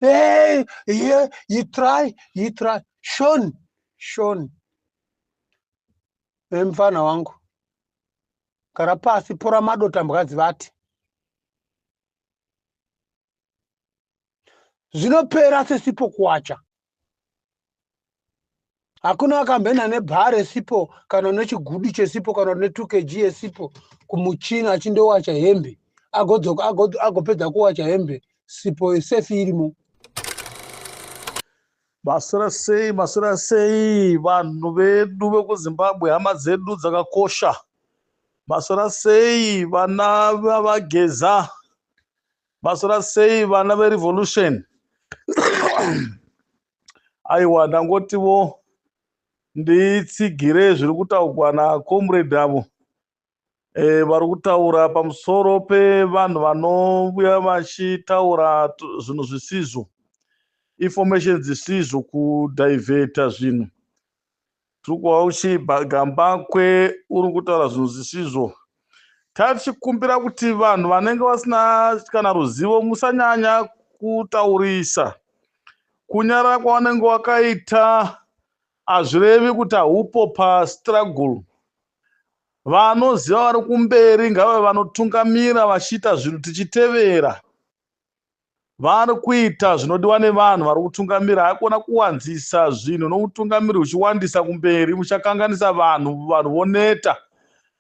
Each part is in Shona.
Hey, yeah, you try. Sean. Mfana wangu. Gara pasi pora madota mukadzi vati. Zvinopera sesipo kuwacha. Hakuna akambena nebhare sipo kana nechigudi chesipo kana ne2 kg yesipo kumuchina achindowacha hembe. Agopedza kuwacha hembe. Sipo sefi irimo. Masura sei vanhu vedu vekuZimbabwe, hama dzedu dzakakosha. Masura sei vana vavageza. Masura sei vana verevolution. Aiwa, ndangotivo nditsigire zviri kutaurwa nakomrade avo. Vari kutaura pamusoro pevanhu vanouya vachitaura zvinhu zvisizvo, information dzisizvo, kudhaivheta zvinhu. Tiri kuva uchibhagambakwe uri kutaura zvinhu zvisizvo. Tachikumbira kuti vanhu vanenge vasina kana ruzivo musanyanya kutaurisa. Kunyarara kwavanenge wakaita hazvirevi kuti haupo pastruggle. Vanoziva vari kumberi ngavave vanotungamira vachiita zvinhu tichitevera. Vari kuita zvinodiwa nevanhu vari kutungamira. Haikona kuwanzisa zvinhu noutungamiri huchiwandisa kumberi, muchakanganisa vanhu voneta.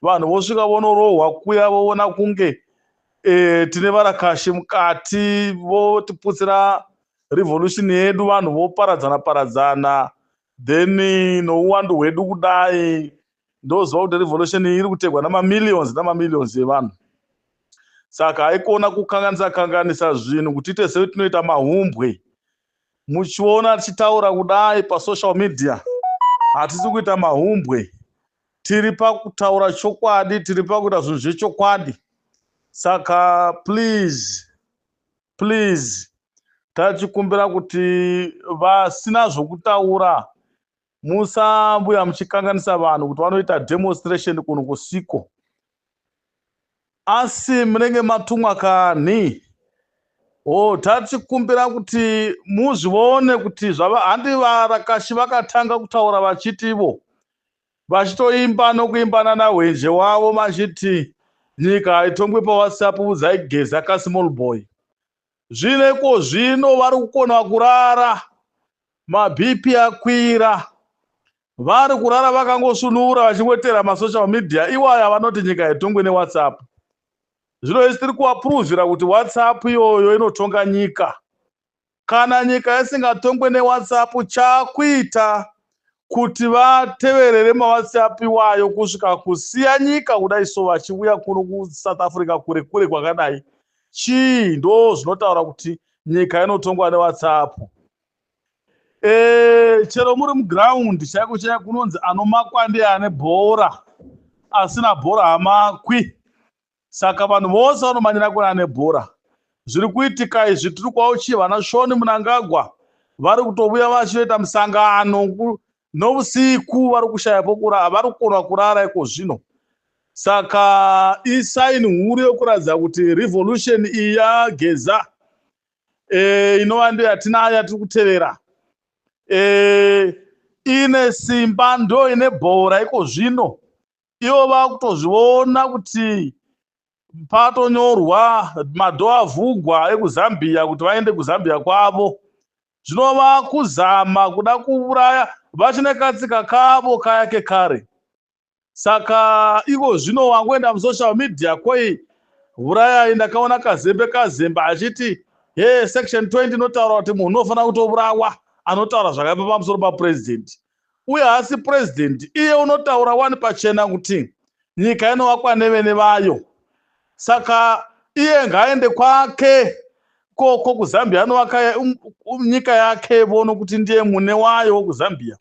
Vanhu vosvika vonorohwa kuya voona kunge tine varakashi mukati, votiputsira revolution yedu, vanhu voparadzana then nouwandu hwedu kudai ndoziva kuti revolution iri kutegwa namamillions evanhu. Saka haikona kukanganisa zvinhu kuti ite setinoita mahumbwe. Muchiona tichitaura kudai pasocial media, hatisi kuita mahumbwe. Tiri pakutaura chokwadi, tiri pakuita zvinhu zvechokwadi. Saka please tachikumbira kuti vasina zvokutaura musambuya muchikanganisa vanhu kuti vanoita demonstration kuno kusiko. Asi munenge matumwa kani. Tachikumbira kuti muzvione kuti handi varakashi vakatanga kutaura vachitivo, vachitoimba nokuimbana nahwenje wavo vachiti nyika haitongwe paWhatsApp, udzaigeza kasmall boy. Zvineko zvino vari kukona kurara, mabhipi akwira, vari kurara vakangosunura vachingotera masocial media. Iwaya vanoti nyika haitongwe neWhatsApp. Zvino isi tiri kuapuruvhira kuti WhatsApp iyoyo inotonga nyika. Kana nyika isingatongwe neWhatsApp, chakuita kuti vateverere maWhatsApp iwayo kusvika kusiya nyika kudai so vachiuya kuno kuSouth Africa kure kwakadai. Chii ndo zvinotaura kuti nyika inotongwa neWhatsApp. Chero muri muground chaiko kunonzi anomakwa ndiye ane bhora, asina bhora hamakwi. Saka vanhu vose vanomanyira kuna ane bhora. Zviri kuitika izvi tiri kwauchi vana Shoni Mnangagwa vari kutobuya vachitoita musangano nousiku, vari kushaya pokurara, vari kukona kurara iko zvino. Saka isaini huru yokuradza kuti revolution iyi yageza inova ndiyo yatinayo yatiri kutevera. Ine simba ndo ine bhora iko zvino. Ivo vakutozviona kuti patonyorwa madho avhugwa ekuZambia kuti vaende kuZambia kwavo. Zvinova kuzama kuda kuuraya vachine katsika kavo kaya kekare. Saka iko zvino wangoenda musocial media koi uraya, ndakaona kazembe achiti section 20 inotaura kuti munhu unofanira kutourawa anotaura zvakaipa pamusoro papresident. Uye hasi president, iye unotaura wani pachena kuti nyika inovakwa nevene vayo. Saka iye ngaende kwake koko kuZambia, anovaka nyika yake, vono kuti ndiye mune wayo kuZambia.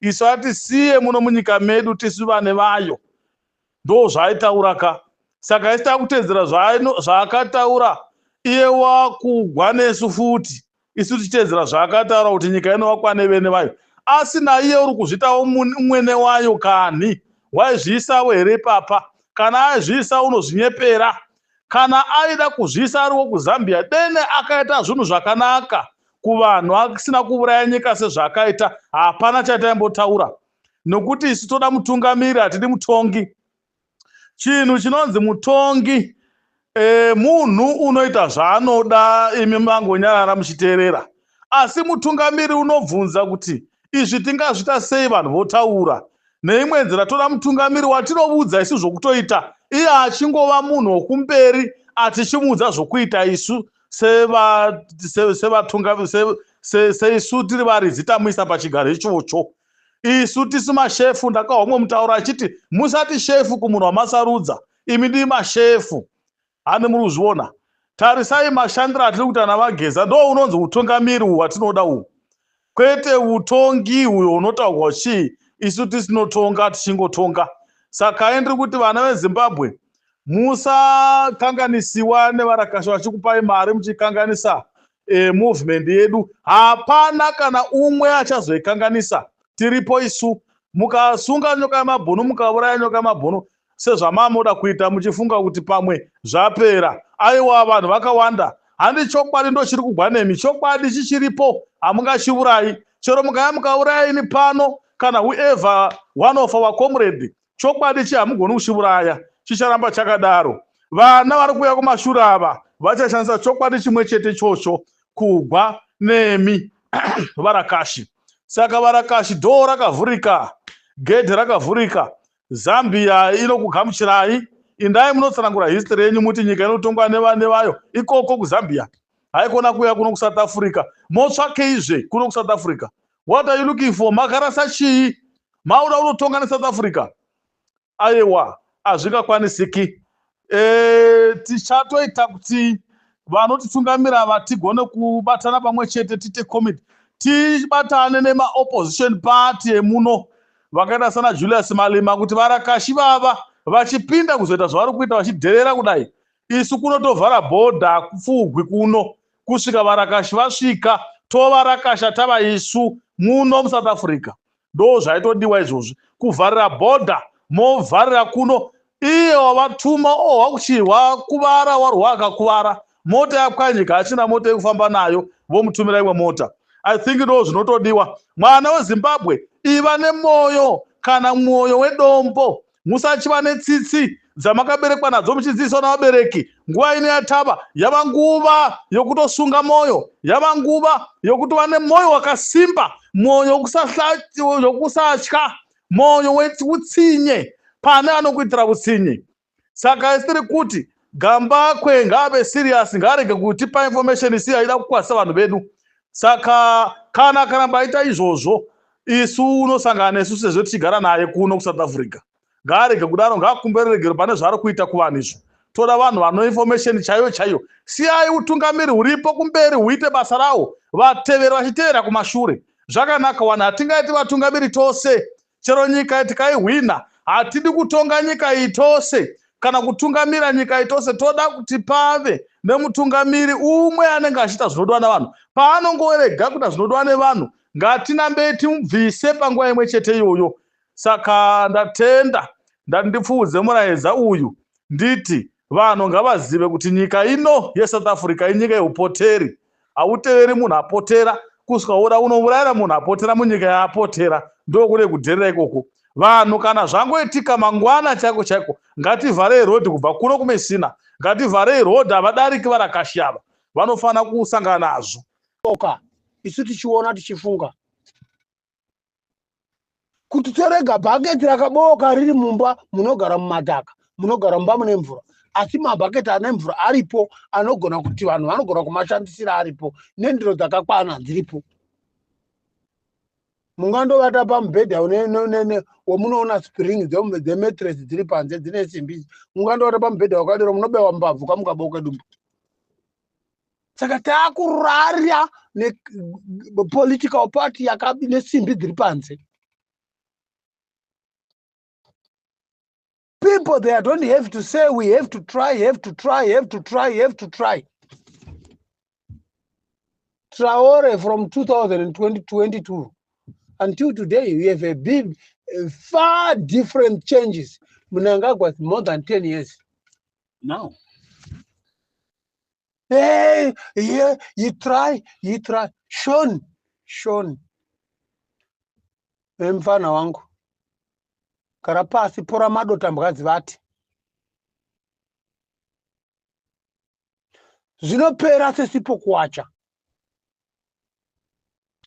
Isu atisiye muno munyika medu tisu vane vayo. Ndo zvaitaura ka. Saka isita kutedzera zvaakataura iye wakugwa nesu futi. Isu tichitedzera zvaakataura kuti nyika inovakwa nevene vayo. Asi naiye uri kuzvitawo mwene wayo kani. Waizviisawo here papa? Kana aizviisa unozvinyepera. Kana aida kuzviisa ariwo kuZambia, dene akaita zvinhu zvakanaka kuvanhu asina kuuraya nyika sezvakaita, hapana chataimbotaura, nokuti isu toda mutungamiri, hatidi mutongi. Chinhu chinonzi mutongi munhu unoita zvaanoda, imi mangonyarara muchiteerera. Asi mutungamiri unobvunza kuti izvi tingazvita sei, vanhu votaura. Neimwe nzira toda mutungamiri watinoudza isu zvokutoita, iye achingova munhu wokumberi atichimuudza zvokuita isu seisu tiri varidzi tamuisa pachigaro ichocho. Isu tisi mashefu. Ndakawa umwe mutauro achiti musati shefu kumunhu wamasarudza, imi ndii mashefu. Hani muri kuzviona? Tarisai mashandiro atiri kuita navageza, ndo unonzi utungamiri uhu watinoda uhu, kwete utongi uyo unotaurwa chii isu tisinotonga tichingotonga. Saka ndiri kuti vana veZimbabwe musakanganisiwa nevarakashi vachikupai mari muchikanganisa movement yedu. Hapana kana umwe achazoikanganisa. Tiripo isu. Mukasunga nyoka yamabhunu, mukauraya nyoka yamabhunu sezvamamoda kuita muchifunga kuti pamwe zvapera, aiwa vanhu vakawanda. Handi chokwadi ndo chiri kugwa nemi, chokwadi chichiripo, hamungachiurayi. Chero mukaya mukauraya ini pano kana whoever one of our comrade, chokwadi chi hamugoni kuchiuraya, chicharamba chakadaro. Vana vari kuuya kumashure ava vachashandisa chokwadi chimwe chete chocho kugwa nemi varakashi. Saka varakashi dhoo rakavhurika, gedhe rakavhurika. Zambia inokugamuchirai. Indai munotsanangura history yenyu muti nyika inotongwa nevayo ikoko kuZambia, haikona kuya kuno kuSouth Africa. Motsvakeizve kuno kuSouth Africa. What are you looking for? Makarasa chii? Mauda unotonga neSouth Africa? Aiwa, hazvingakwanisiki. Tichatoita kuti vanotitungamira vatigone kubatana pamwe chete, tite commit, tibatane nema-opposition party emuno vakaita sana Julius Malema, kuti varakashi vava vachipinda kuzoita zvavari kuita vachidherera kudai, isu kunotovhara bhodha kupfugwi kuno kusvika varakashi vasvika, tovarakasha tava isu muno muSouth Africa. Ndo zvaitodiwa izvozvi, kuvharira bhodha, movharira kuno. Iye wavatuma wakuchirwa kuvara, warwa akakuvara, mota yapwanyika, hachina mota yekufamba nayo, vomutumira imwe mota. I think ndo zvinotodiwa. Mwana weZimbabwe, iva nemwoyo kana mwoyo wedombo. Musachiva netsitsi dzamakaberekwa nadzo muchidzidziswa navabereki. Nguva ino yatava yava nguva yokutosunga moyo, yava nguva yokutova nemwoyo wakasimba, mwoyo wokusatya, mwoyo weutsinye pane anokuitira utsinye. Saka isiri kuti Gambakwe ngave serious, ngarege kutipa information isi yaida kukwasa vanhu vedu. Saka kana karamba aita izvozvo, isu unosangana nesu sezvo tichigara naye kuno kuSouth Africa. Ngarege kudaro, ngakumbererege pane zvaari kuita kuvanhu izvo. Toda vanhu vano information chaiyo chaiyo. Siyai utungamiri huripo kumberi huite basa rawo, vateveri vachiteera kumashure. Zvakanaka wana, hatingaiti vatungamiri tose. Chero nyika tikaihwina, hatidi kutonga nyika itose kana kutungamira nyika itose. Toda kuti pave nemutungamiri umwe anenge achiita zvinodiwa navanhu. Paanongorega kuita zvinodiwa nevanhu, ngatinambe timubvise panguva imwe chete iyoyo. Saka ndatenda ndati ndipfuudze murayedza uyu nditi vanhu ngavazive kuti nyika ino yeSouth Africa inyika yeupoteri. Hauteveri munhu apotera, kusvika uda unourayira munhu apotera munyika yaapotera. Ndokude kudherera ikoko. Vanhu kana zvangoitika mangwana chaiko chaiko, ngativharei rodhi kubva kuno kumesina, ngativharei rodhi, havadariki varakashi ava, vanofana kusangana nazvo. Isu tichiona tichifunga kuti torega bhaketi rakaboka riri mumba munogara mumadhaka, munogara mumba mune mvura, asi mabhaketi ane mvura aripo, anogona kuti vanhu vanogona kumashandisira aripo, nendiro dzakakwana dziripo. Mungandovata pamubhedha wamunoona spring dzemetres dziri panze dzine simbi, mungandovata pamubhedha wakadero munobewa mbavhu kamukaboka dumbu. Saka taakurarya nepolitical party nesimbi dziri panze. People there don't have to say we have to try, have to try, have to try, have to try. Traore from 2022 until today, we have a big, far different changes. Mnangagwa was more than 10 years now. Hey, yeah, you try. Sean. Mfana wangu. Karapasi pora madota mbwadzi vati. Zvinopera sesipo kuwacha.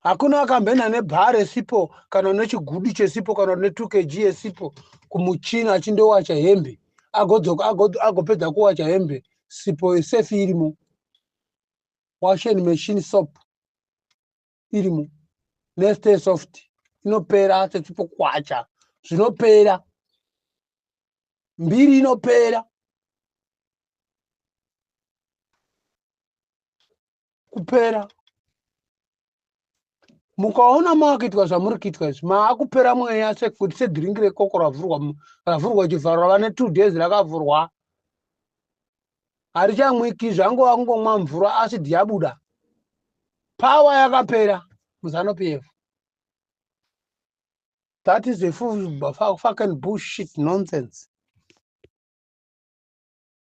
Hakuna akambena nebhare sipo kana nechigudi chesipo kana ne2kg esipo kumuchina achindowacha hembe agopedza kuwacha hembe sipo sefi irimo, washing machine soap irimo, neste soft inopera sesipo kuwacha, zvinopera mbiri inopera kupera. Mukaona makuitwa zvamuri kuitwa izvi maakupera mweya sekuti sedhiringi rekoko ravhurwa chivharo rava ne2 days rakavhurwa harichamwiki zvangova kungomwa mvura asidi yabuda, pawa yakapera muzano pf. That is a fucking bullshit nonsense.